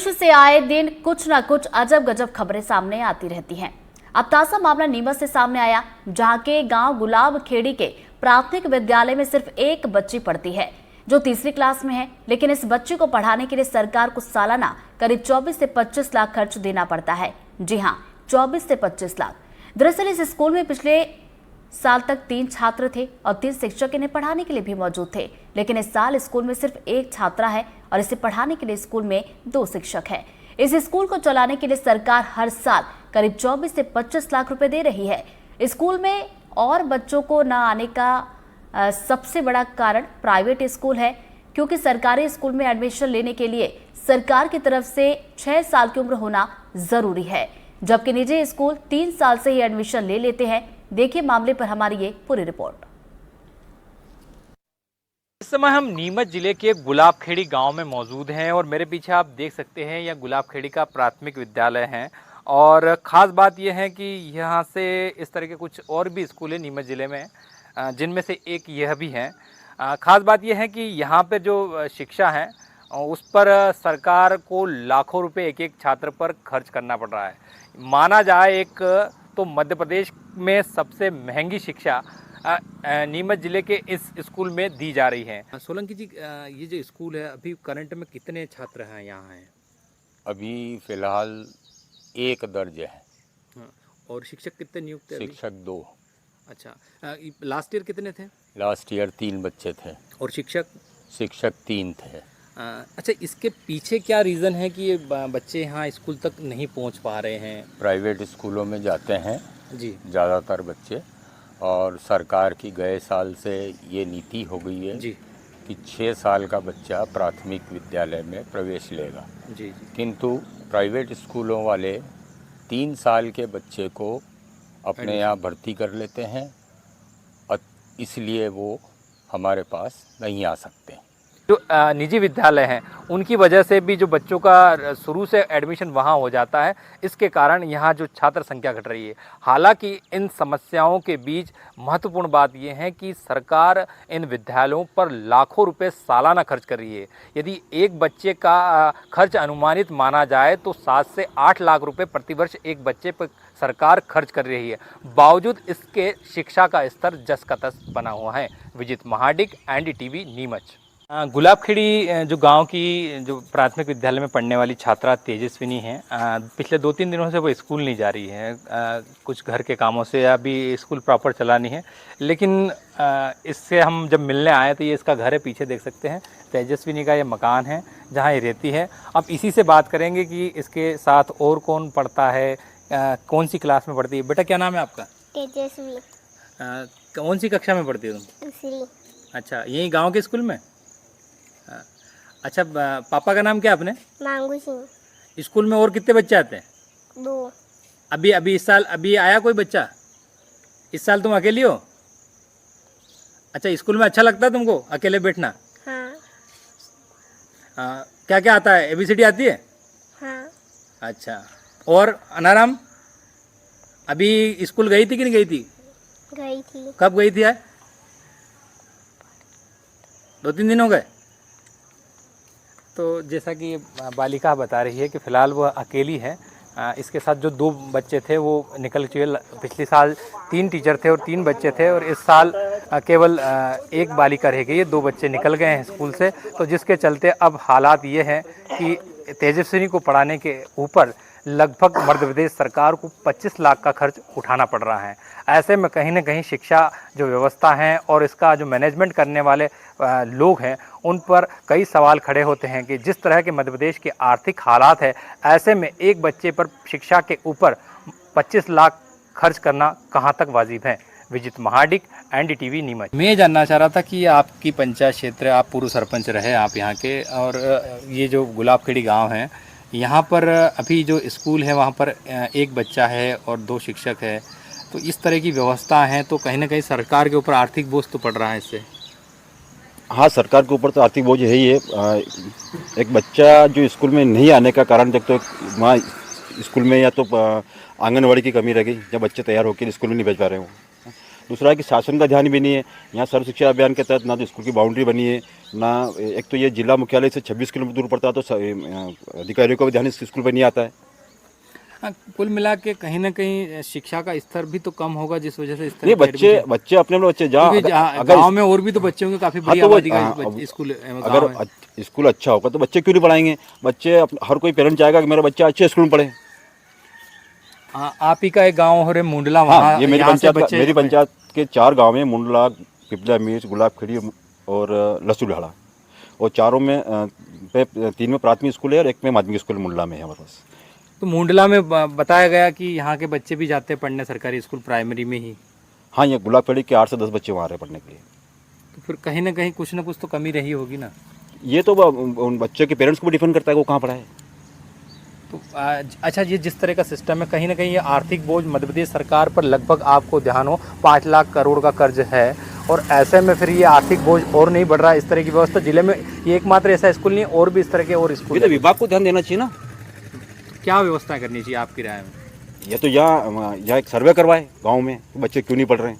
से आए दिन कुछ ना कुछ अजब गजब खबरें सामने आती रहती हैं। अब ताजा मामला नीमच से सामने आया, जहां के गांव गुलाब खेड़ी के प्राथमिक विद्यालय में सिर्फ एक बच्ची पढ़ती है जो तीसरी क्लास में है। लेकिन इस बच्ची को पढ़ाने के लिए सरकार को सालाना करीब 24 से 25 लाख खर्च देना पड़ता है। जी हाँ, 24 से 25 लाख। दरअसल इस स्कूल में पिछले साल तक 3 छात्र थे और 3 शिक्षक इन्हें पढ़ाने के लिए भी मौजूद थे। लेकिन इस साल स्कूल में सिर्फ एक छात्रा है और इसे पढ़ाने के लिए स्कूल में 2 शिक्षक हैं। इस स्कूल को चलाने के लिए सरकार हर साल करीब 24 से 25 लाख रुपए दे रही है। स्कूल में और बच्चों को न आने का सबसे बड़ा कारण प्राइवेट स्कूल है, क्योंकि सरकारी स्कूल में एडमिशन लेने के लिए सरकार की तरफ से 6 साल की उम्र होना जरूरी है, जबकि निजी स्कूल 3 साल से ही एडमिशन ले लेते हैं। देखिए मामले पर हमारी ये पूरी रिपोर्ट। इस समय हम नीमच जिले के गुलाबखेड़ी गांव में मौजूद हैं और मेरे पीछे आप देख सकते हैं यह गुलाबखेड़ी का प्राथमिक विद्यालय है। और ख़ास बात यह है कि यहाँ से इस तरह के कुछ और भी स्कूल हैं नीमच ज़िले में, जिनमें से एक यह भी है। ख़ास बात यह है कि यहाँ पे जो शिक्षा है उस पर सरकार को लाखों रुपए एक एक छात्र पर खर्च करना पड़ रहा है। माना जाए एक तो मध्य प्रदेश में सबसे महंगी शिक्षा नीमच जिले के इस स्कूल में दी जा रही है। सोलंकी जी, ये जो स्कूल है अभी करंट में कितने छात्र हैं यहाँ हैं? अभी फिलहाल 1 दर्ज है। और शिक्षक कितने नियुक्त हैं? शिक्षक 2। अच्छा, लास्ट ईयर कितने थे? लास्ट ईयर 3 बच्चे थे। और शिक्षक? शिक्षक 3 थे। अच्छा, इसके पीछे क्या रीज़न है कि ये बच्चे यहाँ स्कूल तक नहीं पहुँच पा रहे हैं? प्राइवेट स्कूलों में जाते हैं जी, ज़्यादातर बच्चे, और सरकार की गए साल से ये नीति हो गई है जी कि 6 साल का बच्चा प्राथमिक विद्यालय में प्रवेश लेगा। जी। किंतु प्राइवेट स्कूलों वाले 3 साल के बच्चे को अपने यहाँ भर्ती कर लेते हैं, और इसलिए वो हमारे पास नहीं आ सकते। जो निजी विद्यालय हैं उनकी वजह से भी जो बच्चों का शुरू से एडमिशन वहाँ हो जाता है, इसके कारण यहाँ जो छात्र संख्या घट रही है। हालांकि इन समस्याओं के बीच महत्वपूर्ण बात यह है कि सरकार इन विद्यालयों पर लाखों रुपए सालाना खर्च कर रही है। यदि एक बच्चे का खर्च अनुमानित माना जाए तो 7 से 8 लाख रुपए प्रतिवर्ष एक बच्चे पर सरकार खर्च कर रही है। बावजूद इसके शिक्षा का स्तर जस का तस बना हुआ है। विजित महाडिक, NDTV, नीमच। गुलाबखेड़ी जो गांव की जो प्राथमिक विद्यालय में पढ़ने वाली छात्रा तेजस्विनी है, पिछले 2-3 दिनों से वो स्कूल नहीं जा रही है, कुछ घर के कामों से। अभी स्कूल प्रॉपर चला नहीं है, लेकिन इससे हम जब मिलने आए तो ये इसका घर है, पीछे देख सकते हैं। तेजस्विनी का ये मकान है जहाँ ये रहती है। अब इसी से बात करेंगे कि इसके साथ और कौन पढ़ता है, कौन सी क्लास में पढ़ती है। बेटा क्या नाम है आपका? तेजस्वी। कौन सी कक्षा में पढ़ती हो तुम? दूसरी। अच्छा, यही गाँव के स्कूल में? अच्छा, पापा का नाम क्या अपने? मांगू सिंह। स्कूल में और कितने बच्चे आते हैं? 2। अभी इस साल अभी आया कोई बच्चा? इस साल तुम अकेली हो? अच्छा, स्कूल में अच्छा लगता है तुमको अकेले बैठना? हाँ। क्या क्या आता है? ABCD आती है? हाँ। अच्छा, और अनाराम अभी स्कूल गई थी कि नहीं गई थी? गई थी। कब गई थी? 2-3 दिन हो गए। तो जैसा कि बालिका बता रही है कि फ़िलहाल वो अकेली है। इसके साथ जो 2 बच्चे थे वो निकल चुके। पिछले साल 3 टीचर थे और 3 बच्चे थे, और इस साल केवल 1 बालिका रह गई है। 2 बच्चे निकल गए हैं स्कूल से, तो जिसके चलते अब हालात ये हैं कि तेजस्विनी को पढ़ाने के ऊपर लगभग मध्य प्रदेश सरकार को 25 लाख का खर्च उठाना पड़ रहा है। ऐसे में कहीं ना कहीं शिक्षा जो व्यवस्था है और इसका जो मैनेजमेंट करने वाले लोग हैं उन पर कई सवाल खड़े होते हैं कि जिस तरह के मध्य प्रदेश के आर्थिक हालात है, ऐसे में एक बच्चे पर शिक्षा के ऊपर 25 लाख खर्च करना कहां तक वाजिब है। विजित महाडिक, NDTV, नीमच। मैं जानना चाह रहा था कि आपकी पंचायत क्षेत्र, आप पूर्व सरपंच रहे आप यहाँ के, और ये जो गुलाबखेड़ी गाँव है, यहाँ पर अभी जो स्कूल है वहाँ पर 1 बच्चा है और 2 शिक्षक है। तो इस तरह की व्यवस्था है तो कहीं ना कहीं सरकार के ऊपर आर्थिक बोझ तो पड़ रहा है इससे। हाँ, सरकार के ऊपर तो आर्थिक बोझ है ही है। एक बच्चा जो स्कूल में नहीं आने का कारण, जब तो वहाँ स्कूल में या तो आंगनवाड़ी की कमी रह गई, जब बच्चे तैयार होकर स्कूल में नहीं भेज पा रहे हो, दूसरा है कि शासन का ध्यान भी नहीं है। यहाँ सर्व शिक्षा अभियान के तहत ना तो स्कूल की बाउंड्री बनी है, ना एक तो ये जिला मुख्यालय से 26 किलोमीटर दूर पड़ता है, तो अधिकारियों का भी ध्यान इस स्कूल पर नहीं आता है। कुल मिला के कहीं ना कहीं शिक्षा का स्तर भी तो कम होगा, जिस वजह से इस तरह नहीं, के बच्चे अपने बच्चे जहाँ गाँव में और भी तो बच्चे होंगे, काफी बड़ी आबादी का स्कूल अगर स्कूल अच्छा होगा तो बच्चे क्यों नहीं पढ़ाएंगे। बच्चे हर कोई पेरेंट चाहेगा कि मेरा बच्चा अच्छे स्कूल में पढ़े। आप ही का एक गांव हो रहे मुंडला, वहाँ ये मेरी पंचायत के 4 गांव में, मुंडला, पिपला मिर्च, गुलाबखेड़ी और लसूढ़ाड़ा, और चारों में 3 में प्राथमिक स्कूल है और 1 में माध्यमिक स्कूल मुंडला में है हमारे पास। तो मुंडला में बताया गया कि यहाँ के बच्चे भी जाते हैं पढ़ने सरकारी स्कूल प्राइमरी में ही। हाँ, ये गुलाबखेड़ी के 8 से 10 बच्चे वहाँ रहे पढ़ने के लिए। तो फिर कहीं ना कहीं कुछ ना कुछ तो कमी रही होगी ना। ये तो उन बच्चे के पेरेंट्स को भी डिपेंड करता है वो कहाँ पढ़ाए। तो अच्छा, ये जिस तरह का सिस्टम है, कहीं ना कहीं ये आर्थिक बोझ मध्य प्रदेश सरकार पर लगभग आपको ध्यान हो 5 लाख करोड़ का कर्ज है, और ऐसे में फिर ये आर्थिक बोझ और नहीं बढ़ रहा है। इस तरह की व्यवस्था जिले में ये एकमात्र ऐसा स्कूल नहीं है, और भी इस तरह के और स्कूल। तो विभाग को ध्यान देना चाहिए ना। क्या व्यवस्था करनी चाहिए आपकी राय में? ये तो यहाँ एक सर्वे करवाए गाँव में बच्चे क्यों नहीं पढ़ रहे हैं,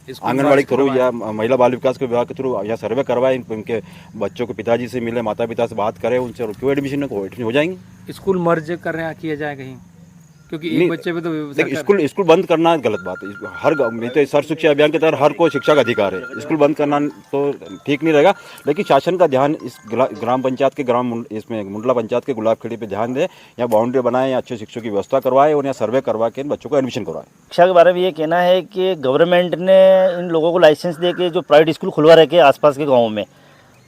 आंगनबाड़ी के थ्रू या महिला बाल विकास के विभाग के थ्रू यहाँ सर्वे करवाए, इनके बच्चों के पिताजी से मिले, माता पिता से बात करें उनसे, और क्यों एडमिशन हो जाएंगे। स्कूल मर्ज कर रहे हैं, किया जाए कहीं, क्योंकि एक बच्चे पे तो स्कूल बंद करना गलत बात है। हर गाँव तो सर्व शिक्षा अभियान के तहत हर को शिक्षा का अधिकार है, स्कूल बंद करना तो ठीक नहीं रहेगा। लेकिन शासन का ध्यान इस ग्राम पंचायत के इसमें मुंडला पंचायत के गुलाबखेड़ी पे ध्यान दे, यहाँ बाउंड्री बनाए, यहाँ अच्छे शिक्षकों की व्यवस्था करवाए और यहाँ सर्वे करवा के इन बच्चों को एडमिशन करवाए। शिक्षा के बारे में ये कहना है कि गवर्नमेंट ने इन लोगों को लाइसेंस दे के जो प्राइवेट स्कूल खुलवा रखे आसपास के गाँव में,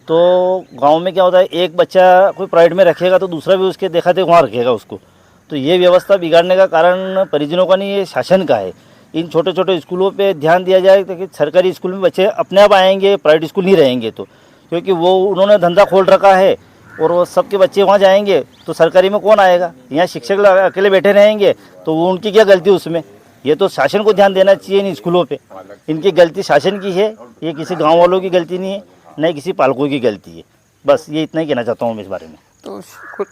तो गाँव में क्या होता है, एक बच्चा कोई प्राइवेट में रखेगा तो दूसरा भी उसके देखा देख वहाँ रखेगा उसको। तो ये व्यवस्था बिगाड़ने का कारण परिजनों का नहीं, ये शासन का है। इन छोटे छोटे स्कूलों पे ध्यान दिया जाए ताकि सरकारी स्कूल में बच्चे अपने आप आएंगे, प्राइवेट स्कूल नहीं रहेंगे तो, क्योंकि वो उन्होंने धंधा खोल रखा है और वो सबके बच्चे वहाँ जाएंगे तो सरकारी में कौन आएगा। यहाँ शिक्षक अकेले बैठे रहेंगे तो वो उनकी क्या गलती उसमें। ये तो शासन को ध्यान देना चाहिए इन स्कूलों पे। इनकी गलती शासन की है, ये किसी गाँव वालों की गलती नहीं है, न किसी पालकों की गलती है। बस ये इतना ही कहना चाहता हूँ मैं इस बारे में। तो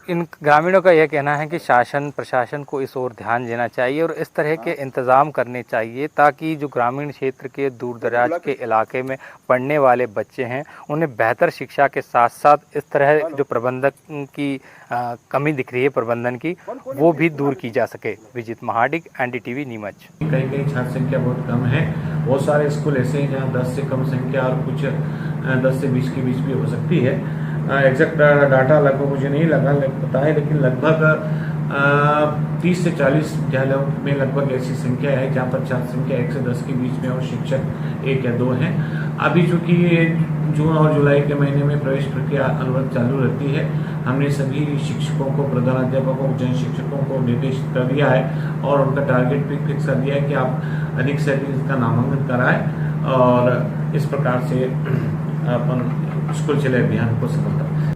इन ग्रामीणों का यह कहना है कि शासन प्रशासन को इस ओर ध्यान देना चाहिए और इस तरह के इंतज़ाम करने चाहिए ताकि जो ग्रामीण क्षेत्र के दूर दराज के इलाके में पढ़ने वाले बच्चे हैं उन्हें बेहतर शिक्षा के साथ साथ इस तरह जो प्रबंधक की कमी दिख रही है प्रबंधन की, वो भी दूर की जा सके। विजित महाडिक, NDTV नीमच। कहीं कहीं छात्र संख्या बहुत कम है, बहुत सारे स्कूल ऐसे हैं जहाँ 10 से कम संख्या और कुछ 10 से 20 के बीच भी हो सकती है। एग्जैक्ट डाटा लगभग मुझे नहीं पता है, लेकिन लगभग 30 से 40 विद्यालयों में लगभग ऐसी संख्या है जहाँ पर छात्र संख्या 1 से 10 के बीच में और शिक्षक 1 या 2 हैं। अभी चूँकि जून और जुलाई के महीने में प्रवेश प्रक्रिया अनुरोध चालू रहती है, हमने सभी शिक्षकों को, प्रधानाध्यापकों, जन शिक्षकों को निर्देश कर दिया है और उनका टारगेट भी फिक्स कर दिया है कि आप अधिक से अधिक इसका नामांकन कराएं और इस प्रकार से अपन स्कूल चले अभियान को सफलता